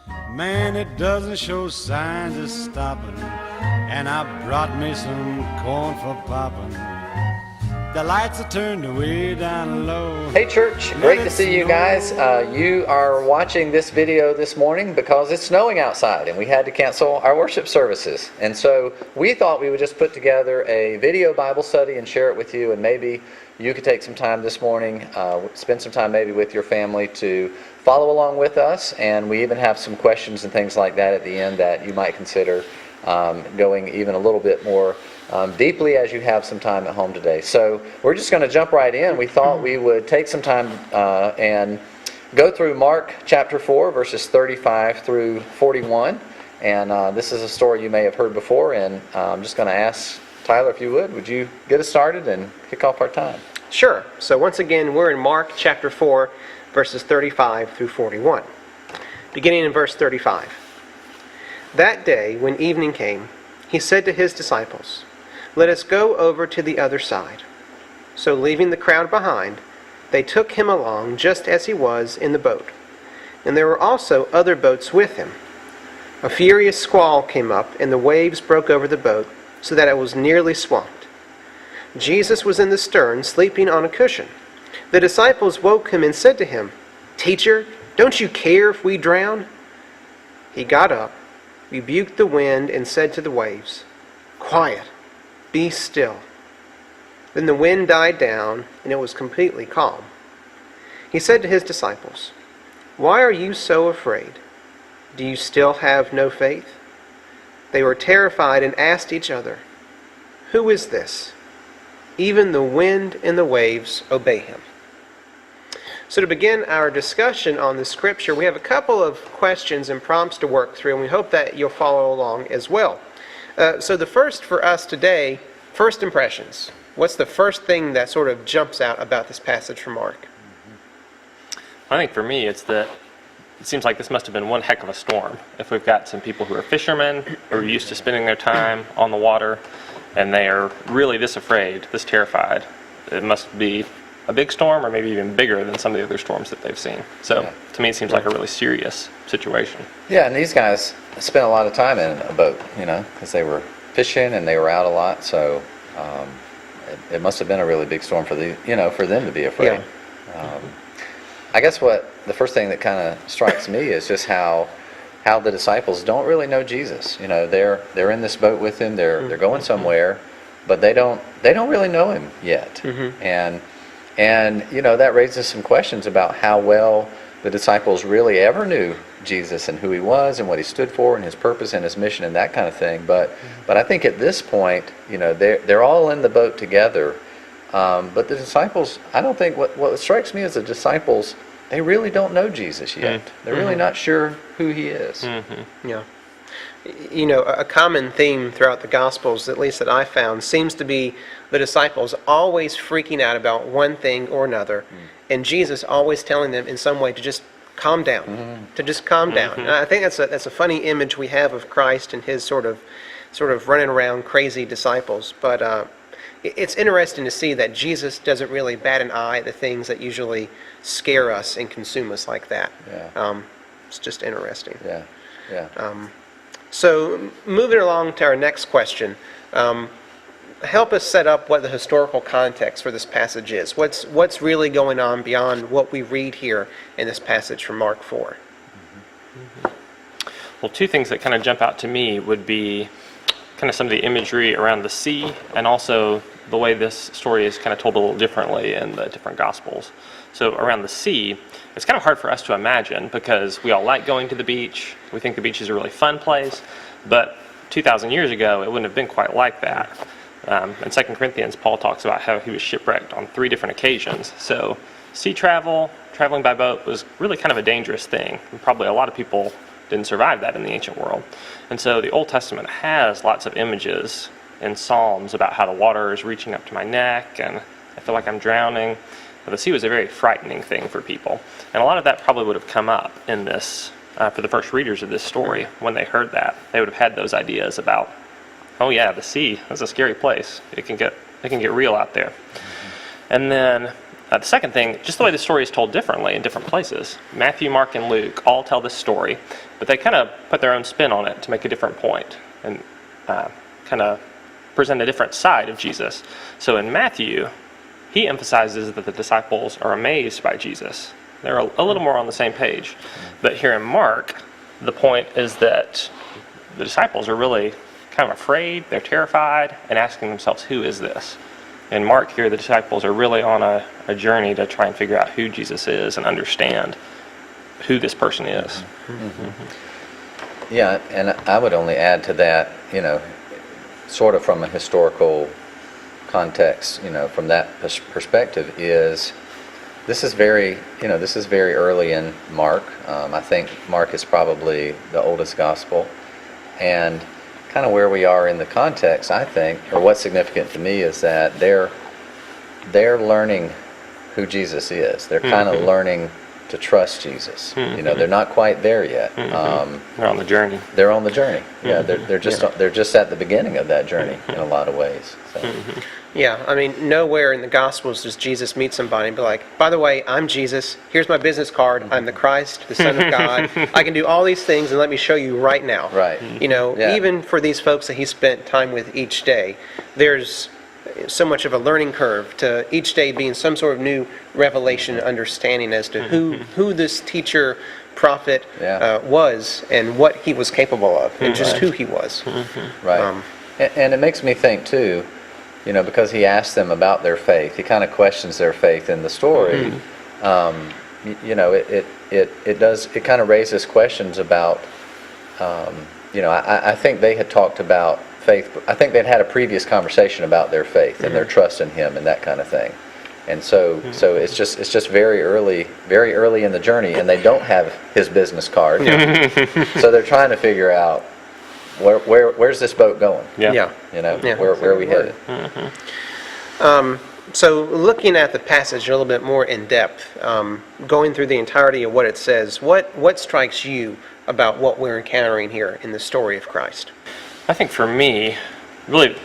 Man, it doesn't show signs of stopping, and I brought me some corn for popping. The lights are turned way down low. Hey church, great to see you guys. You are watching this video this morning because it's snowing outside and we had to cancel our worship services. And so we thought we would just put together a video Bible study and share it with you, and maybe you could take some time this morning, spend some time maybe with your family to follow along with us. And we even have some questions and things like that at the end that you might consider going even a little bit more deeply as you have some time at home today. So we're just going to jump right in. We thought we would take some time and go through Mark chapter 4, verses 35 through 41. And this is a story you may have heard before. And I'm just going to ask Tyler, if you would you get us started and kick off our time? Sure. So once again, we're in Mark chapter 4, verses 35 through 41. Beginning in verse 35. That day, when evening came, he said to his disciples, "Let us go over to the other side." So leaving the crowd behind, they took him along just as he was in the boat. And there were also other boats with him. A furious squall came up, and the waves broke over the boat, so that it was nearly swamped. Jesus was in the stern, sleeping on a cushion. The disciples woke him and said to him, "Teacher, don't you care if we drown?" He got up, rebuked the wind, and said to the waves, "Quiet, be still." Then the wind died down, and it was completely calm. He said to his disciples, "Why are you so afraid? Do you still have no faith?" They were terrified and asked each other, "Who is this? Even the wind and the waves obey him." So to begin our discussion on the scripture, we have a couple of questions and prompts to work through, and we hope that you'll follow along as well. So the first for us today, first impressions. What's the first thing that sort of jumps out about this passage from Mark? I think for me, it's that it seems like this must have been one heck of a storm. If we've got some people who are fishermen, who are used to spending their time on the water, and they are really this afraid, this terrified, it must be a big storm, or maybe even bigger than some of the other storms that they've seen. So to me, it seems like a really serious situation. Yeah, and these guys spent a lot of time in a boat, because they were fishing and they were out a lot. So it must have been a really big storm for for them to be afraid. Yeah. I guess what the first thing that kind of strikes me is just how the disciples don't really know Jesus. They're in this boat with him. They're going somewhere, but they don't really know him yet. Mm-hmm. And that raises some questions about how well the disciples really ever knew Jesus and who he was and what he stood for and his purpose and his mission and that kind of thing. But I think at this point, they're all in the boat together. But the disciples, I don't think, what strikes me is the disciples, they really don't know Jesus yet. They're really not sure who he is. Mm-hmm. Yeah. A common theme throughout the Gospels, at least that I found, seems to be the disciples always freaking out about one thing or another, and Jesus always telling them in some way to just calm down, to just calm down. And I think that's a funny image we have of Christ and his sort of running around crazy disciples. But it's interesting to see that Jesus doesn't really bat an eye at the things that usually scare us and consume us like that. Yeah. It's just interesting. Yeah. So moving along to our next question, help us set up what the historical context for this passage is. What's really going on beyond what we read here in this passage from Mark 4? Well, two things that kind of jump out to me would be kind of some of the imagery around the sea, and also the way this story is kind of told a little differently in the different Gospels. So around the sea, it's kind of hard for us to imagine because we all like going to the beach. We think the beach is a really fun place, but 2,000 years ago, it wouldn't have been quite like that. In 2 Corinthians, Paul talks about how he was shipwrecked on 3 different occasions. So sea traveling by boat was really kind of a dangerous thing. And probably a lot of people didn't survive that in the ancient world. And so the Old Testament has lots of images in Psalms about how the water is reaching up to my neck and I feel like I'm drowning. But the sea was a very frightening thing for people. And a lot of that probably would have come up in this, for the first readers of this story. When they heard that, they would have had those ideas about, oh yeah, the sea, that's a scary place. It can get real out there. And then The second thing, just the way the story is told differently in different places. Matthew, Mark, and Luke all tell this story, but they kind of put their own spin on it to make a different point and kind of present a different side of Jesus. So in Matthew, he emphasizes that the disciples are amazed by Jesus. They're a little more on the same page. But here in Mark, the point is that the disciples are really kind of afraid, they're terrified, and asking themselves, who is this? In Mark here, the disciples are really on a journey to try and figure out who Jesus is and understand who this person is. Mm-hmm. Yeah, and I would only add to that, sort of from a historical context, from that perspective, is this is very early in Mark. I think Mark is probably the oldest gospel, and kind of where we are in the context, I think, or what's significant to me is that they're learning who Jesus is. They're kind of learning to trust Jesus. They're not quite there yet. They're on the journey. They're on the journey. Yeah, they're just at the beginning of that journey in a lot of ways. So. Yeah, I mean, nowhere in the Gospels does Jesus meet somebody and be like, by the way, I'm Jesus. Here's my business card. I'm the Christ, the Son of God. I can do all these things, and let me show you right now. Right. Even for these folks that he spent time with each day, there's so much of a learning curve to each day being some sort of new revelation and understanding as to who this teacher, prophet was and what he was capable of and just who he was. Right. And it makes me think, too, because he asked them about their faith. He kind of questions their faith in the story. It kind of raises questions about, I think they had talked about faith. I think they'd had a previous conversation about their faith and their trust in him and that kind of thing. And so it's just very early in the journey, and they don't have his business card. So they're trying to figure out where's this boat going? Yeah. Where are we headed? So looking at the passage a little bit more in depth, going through the entirety of what it says, what strikes you about what we're encountering here in the story of Christ? I think for me, really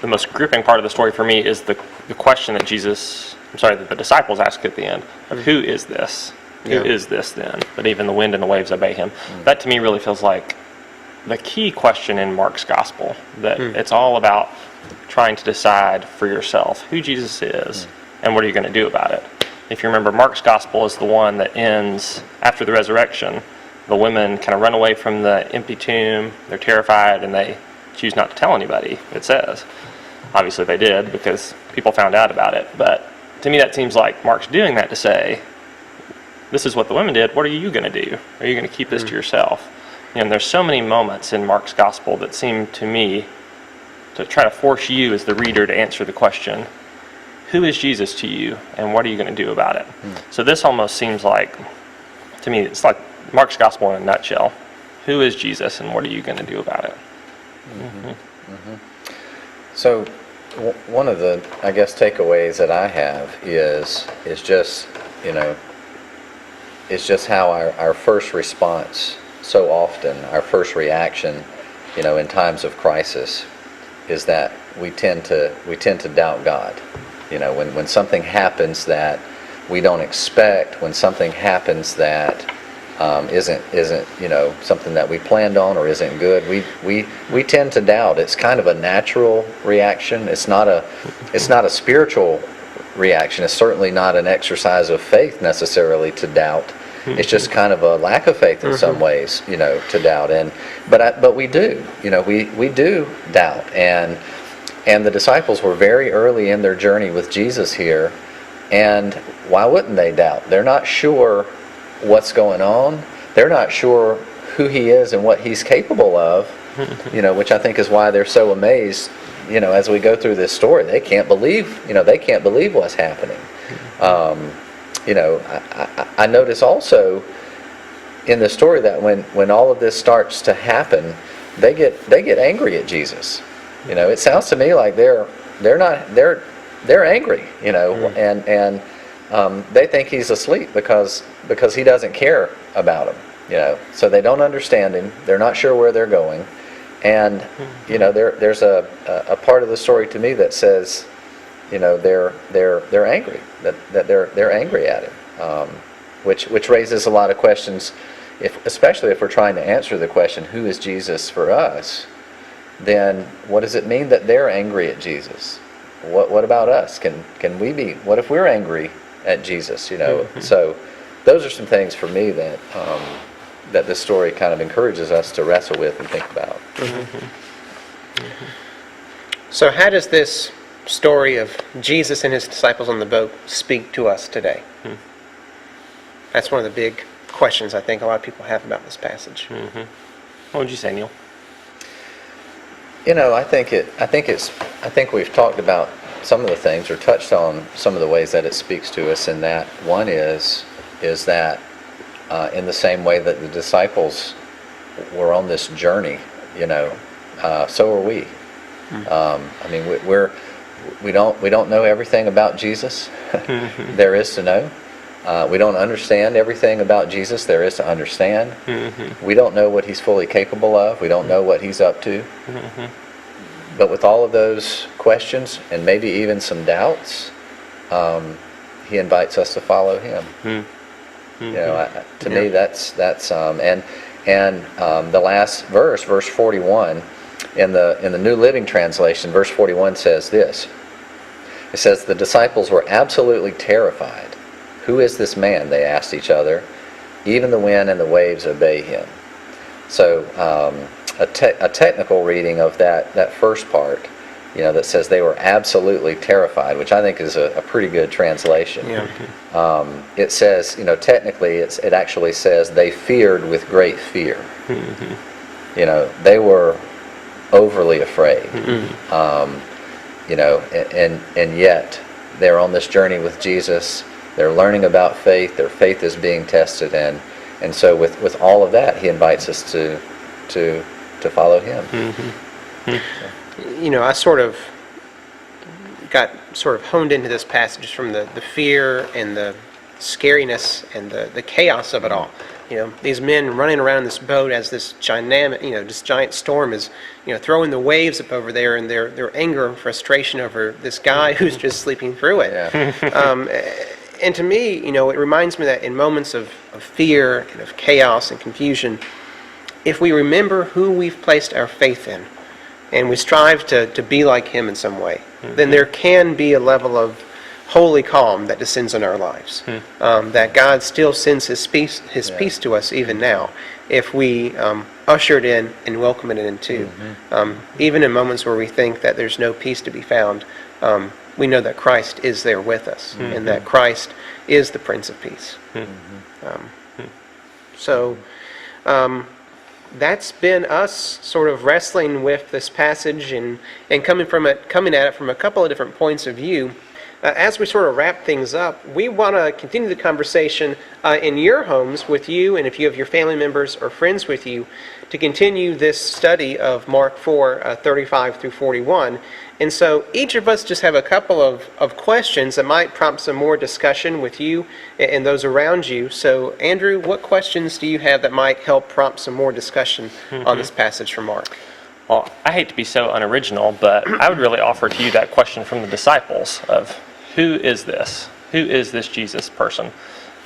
the most gripping part of the story for me is the question that the disciples ask at the end of who is this? Who is this then? But even the wind and the waves obey him. That to me really feels like the key question in Mark's gospel, that it's all about trying to decide for yourself who Jesus is and what are you going to do about it. If you remember, Mark's gospel is the one that ends after the resurrection. The women kind of run away from the empty tomb. They're terrified and they choose not to tell anybody, it says. Obviously they did because people found out about it. But to me that seems like Mark's doing that to say, this is what the women did. What are you going to do? Are you going to keep this to yourself? And there's so many moments in Mark's gospel that seem to me to try to force you as the reader to answer the question, who is Jesus to you and what are you going to do about it? So this almost seems like, to me, it's like Mark's gospel in a nutshell. Who is Jesus and what are you going to do about it? So one of the, I guess, takeaways that I have is just, it's just how our first response so often, our first reaction, in times of crisis, is that we tend to doubt God. When something happens that we don't expect, when something happens that isn't something that we planned on or isn't good, we tend to doubt. It's kind of a natural reaction. It's not a spiritual reaction. It's certainly not an exercise of faith necessarily to doubt. It's just kind of a lack of faith in some ways, to doubt. But we do, we do doubt. And the disciples were very early in their journey with Jesus here. And why wouldn't they doubt? They're not sure what's going on. They're not sure who he is and what he's capable of, which I think is why they're so amazed, as we go through this story. They can't believe what's happening. I notice also in the story that when all of this starts to happen, they get angry at Jesus. It sounds to me like they're angry, and they think he's asleep because he doesn't care about them, So they don't understand him. They're not sure where they're going, and there's a part of the story to me that says, they're angry, that they're angry at him, which raises a lot of questions. Especially if we're trying to answer the question, who is Jesus for us? Then what does it mean that they're angry at Jesus? What about us? Can we be? What if we're angry at Jesus? So those are some things for me that this story kind of encourages us to wrestle with and think about. So how does this story of Jesus and his disciples on the boat speak to us today? That's one of the big questions I think a lot of people have about this passage. What would you say, Neil? I think we've talked about some of the things, or touched on some of the ways that it speaks to us. And that one is that in the same way that the disciples were on this journey, so are we. I mean, we don't know everything about Jesus. There is to know. We don't understand everything about Jesus there is to understand. We don't know what he's fully capable of. We don't know what he's up to. But with all of those questions, and maybe even some doubts, he invites us to follow him. To me, that's and the last verse 41, in the New Living Translation, verse 41 says this. It says, "The disciples were absolutely terrified. 'Who is this man?' they asked each other. 'Even the wind and the waves obey him.'" So a technical reading of that first part, that says they were absolutely terrified, which I think is a pretty good translation. It says, technically it actually says they feared with great fear. They were overly afraid. And yet they're on this journey with Jesus. They're learning about faith. Their faith is being tested, and so with all of that, he invites us to follow him. I sort of got honed into this passage from the fear and the scariness and the chaos of it all. These men running around in this boat as this this giant storm is, throwing the waves up over there, and their anger and frustration over this guy who's just sleeping through it. And to me, it reminds me that in moments of fear and of chaos and confusion, if we remember who we've placed our faith in, and we strive to be like him in some way, then there can be a level of holy calm that descends on our lives. That God still sends his peace to us even now, if we usher it in and welcome it in too. Even in moments where we think that there's no peace to be found, we know that Christ is there with us, and that Christ is the Prince of Peace. So that's been us sort of wrestling with this passage and coming at it from a couple of different points of view. As we sort of wrap things up, we want to continue the conversation in your homes with you, and if you have your family members or friends with you, to continue this study of Mark 4, 35 through 41. And so each of us just have a couple of questions that might prompt some more discussion with you and those around you. So Andrew, what questions do you have that might help prompt some more discussion on this passage from Mark? Well, I hate to be so unoriginal, but I would really offer to you that question from the disciples of, who is this? Who is this Jesus person?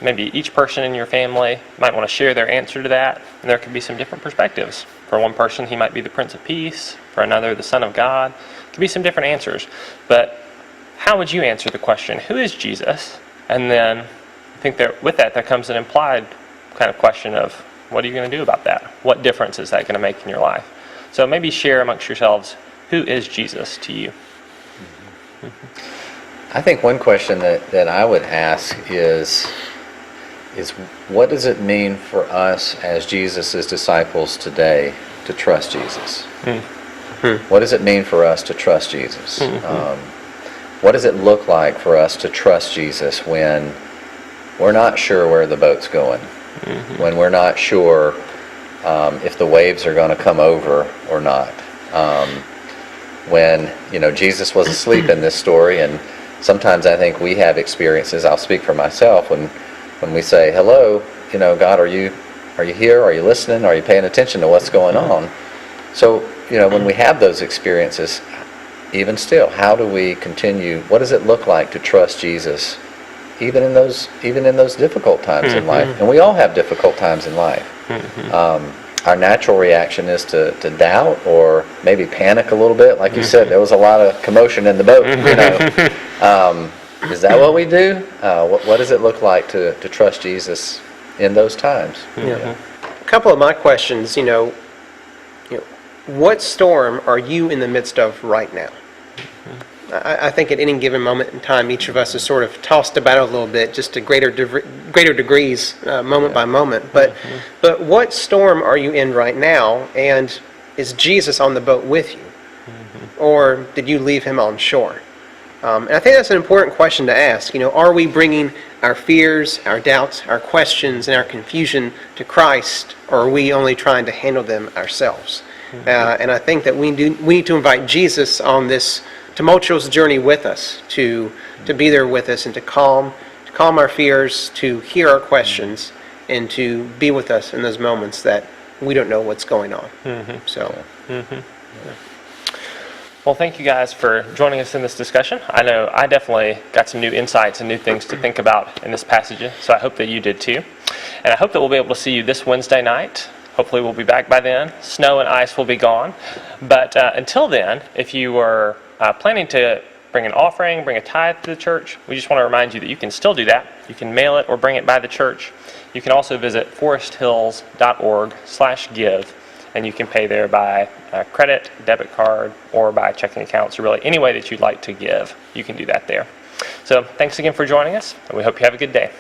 Maybe each person in your family might want to share their answer to that, and there could be some different perspectives. For one person, he might be the Prince of Peace. For another, the Son of God. Could be some different answers. But how would you answer the question, who is Jesus? And then I think that with that, there comes an implied kind of question of, what are you going to do about that? What difference is that going to make in your life? So maybe share amongst yourselves, who is Jesus to you? I think one question that I would ask is what does it mean for us as Jesus' disciples today to trust Jesus? What does it mean for us to trust Jesus? What does it look like for us to trust Jesus when we're not sure where the boat's going? When we're not sure if the waves are going to come over or not? When Jesus was asleep in this story, and sometimes I think we have experiences, I'll speak for myself, when we say, hello, God, are you here? Are you listening? Are you paying attention to what's going on? So, when we have those experiences, even still, how do we continue? What does it look like to trust Jesus, even in those difficult times in life? And we all have difficult times in life. Our natural reaction is to doubt or maybe panic a little bit. Like you said, there was a lot of commotion in the boat. Is that what we do? What does it look like to trust Jesus in those times? A couple of my questions, what storm are you in the midst of right now? I think at any given moment in time, each of us is sort of tossed about a little bit, just to greater degrees, moment by moment. But what storm are you in right now, and is Jesus on the boat with you? Or did you leave him on shore? And I think that's an important question to ask. Are we bringing our fears, our doubts, our questions, and our confusion to Christ, or are we only trying to handle them ourselves? And I think that we need to invite Jesus on this tumultuous journey with us, to be there with us and to calm our fears, to hear our questions, and to be with us in those moments that we don't know what's going on. Well, thank you guys for joining us in this discussion. I know I definitely got some new insights and new things to think about in this passage, so I hope that you did too. And I hope that we'll be able to see you this Wednesday night. Hopefully we'll be back by then. Snow and ice will be gone. But until then, if you were planning to bring an offering, bring a tithe to the church, we just want to remind you that you can still do that. You can mail it or bring it by the church. You can also visit foresthills.org/give, and you can pay there by credit, debit card, or by checking accounts, or really any way that you'd like to give. You can do that there. So thanks again for joining us, and we hope you have a good day.